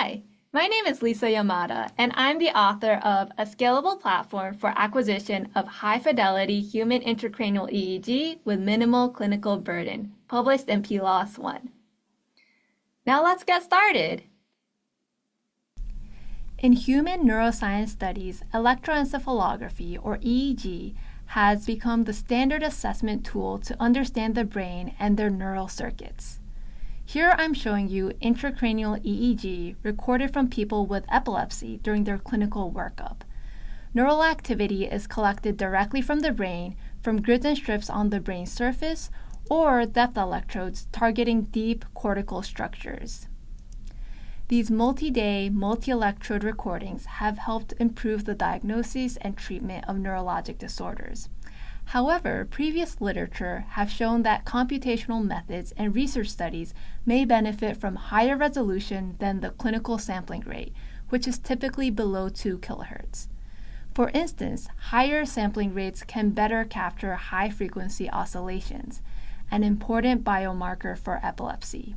Hi, my name is Lisa Yamada, and I'm the author of A Scalable Platform for Acquisition of High-Fidelity Human Intracranial EEG with Minimal Clinical Burden, published in PLOS ONE. Now let's get started. In human neuroscience studies, electroencephalography, or EEG, has become the standard assessment tool to understand the brain and their neural circuits. Here I'm showing you intracranial EEG recorded from people with epilepsy during their clinical workup. Neural activity is collected directly from the brain from grids and strips on the brain surface or depth electrodes targeting deep cortical structures. These multi-day, multi-electrode recordings have helped improve the diagnosis and treatment of neurologic disorders. However, previous literature have shown that computational methods and research studies may benefit from higher resolution than the clinical sampling rate, which is typically below 2 kHz. For instance, higher sampling rates can better capture high-frequency oscillations, an important biomarker for epilepsy.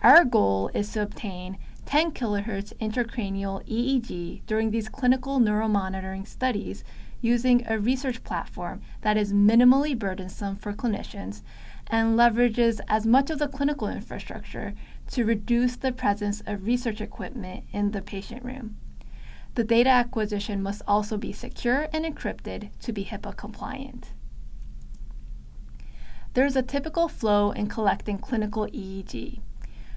Our goal is to obtain 10 kHz intracranial EEG during these clinical neuromonitoring studies using a research platform that is minimally burdensome for clinicians and leverages as much of the clinical infrastructure to reduce the presence of research equipment in the patient room. The data acquisition must also be secure and encrypted to be HIPAA compliant. There's a typical flow in collecting clinical EEG.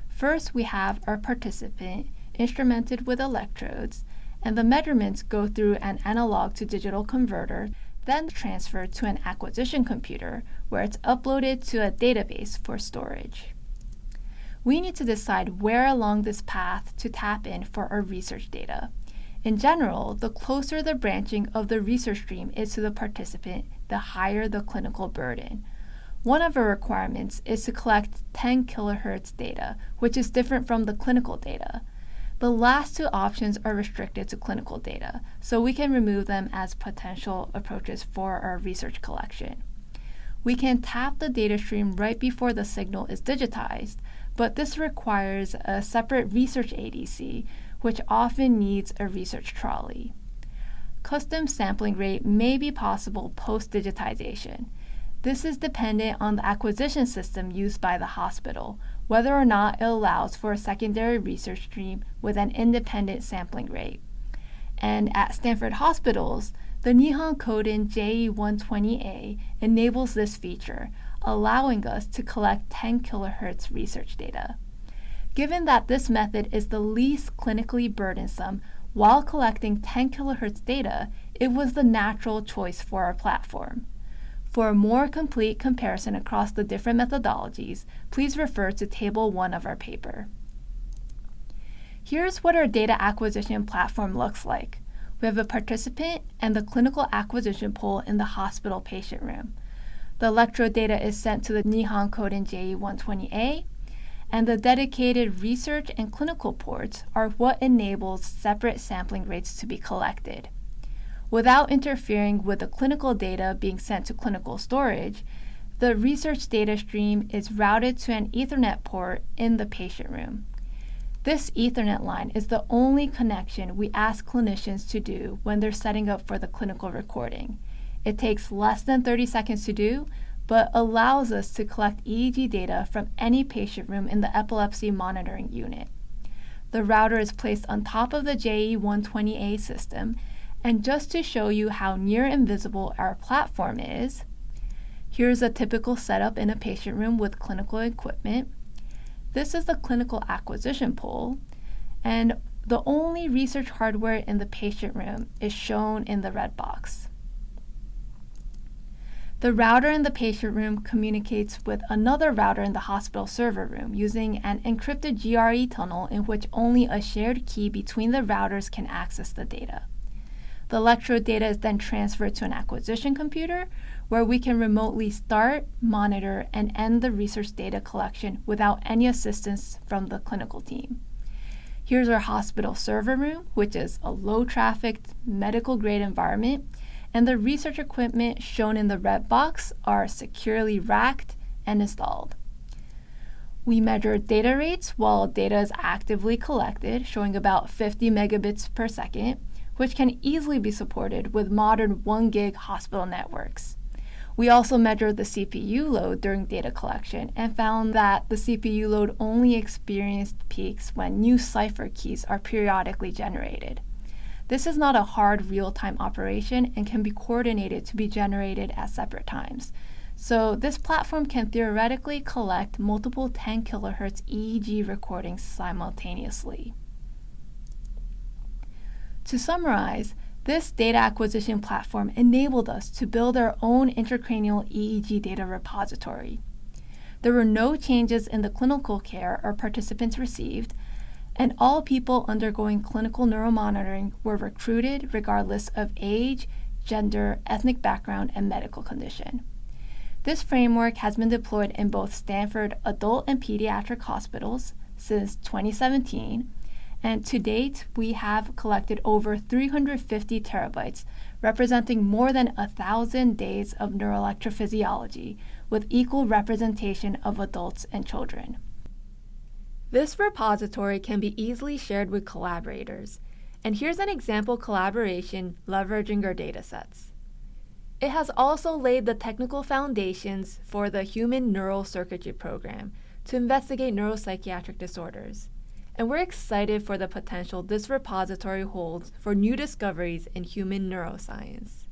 First, we have our participant instrumented with electrodes, and the measurements go through an analog to digital converter, then transferred to an acquisition computer where it's uploaded to a database for storage. We need to decide where along this path to tap in for our research data. In general, the closer the branching of the research stream is to the participant, the higher the clinical burden. One of our requirements is to collect 10 kHz data, which is different from the clinical data. The last two options are restricted to clinical data, so we can remove them as potential approaches for our research collection. We can tap the data stream right before the signal is digitized, but this requires a separate research ADC, which often needs a research trolley. Custom sampling rate may be possible post-digitization. This is dependent on the acquisition system used by the hospital, whether or not it allows for a secondary research stream with an independent sampling rate. And at Stanford hospitals, the Nihon Koden JE120A enables this feature, allowing us to collect 10 kHz research data. Given that this method is the least clinically burdensome while collecting 10 kHz data, it was the natural choice for our platform. For a more complete comparison across the different methodologies, please refer to Table 1 of our paper. Here's what our data acquisition platform looks like. We have a participant and the clinical acquisition pool in the hospital patient room. The electrode data is sent to the Nihon Koden JE120A, and the dedicated research and clinical ports are what enables separate sampling rates to be collected. Without interfering with the clinical data being sent to clinical storage, the research data stream is routed to an Ethernet port in the patient room. This Ethernet line is the only connection we ask clinicians to do when they're setting up for the clinical recording. It takes less than 30 seconds to do, but allows us to collect EEG data from any patient room in the epilepsy monitoring unit. The router is placed on top of the JE120A system, and just to show you how near invisible our platform is, here's a typical setup in a patient room with clinical equipment. This is the clinical acquisition pool, and the only research hardware in the patient room is shown in the red box. The router in the patient room communicates with another router in the hospital server room using an encrypted GRE tunnel in which only a shared key between the routers can access the data. The electrode data is then transferred to an acquisition computer where we can remotely start, monitor, and end the research data collection without any assistance from the clinical team. Here's our hospital server room, which is a low-trafficked, medical-grade environment, and the research equipment shown in the red box are securely racked and installed. We measure data rates while data is actively collected, showing about 50 megabits per second, which can easily be supported with modern 1 gig hospital networks. We also measured the CPU load during data collection and found that the CPU load only experienced peaks when new cipher keys are periodically generated. This is not a hard real-time operation and can be coordinated to be generated at separate times. So this platform can theoretically collect multiple 10 kHz EEG recordings simultaneously. To summarize, this data acquisition platform enabled us to build our own intracranial EEG data repository. There were no changes in the clinical care our participants received, and all people undergoing clinical neuromonitoring were recruited regardless of age, gender, ethnic background, and medical condition. This framework has been deployed in both Stanford adult and pediatric hospitals since 2017, and to date, we have collected over 350 terabytes, representing more than 1,000 days of neuroelectrophysiology, with equal representation of adults and children. This repository can be easily shared with collaborators, and here's an example collaboration leveraging our datasets. It has also laid the technical foundations for the Human Neural Circuitry program to investigate neuropsychiatric disorders, and we're excited for the potential this repository holds for new discoveries in human neuroscience.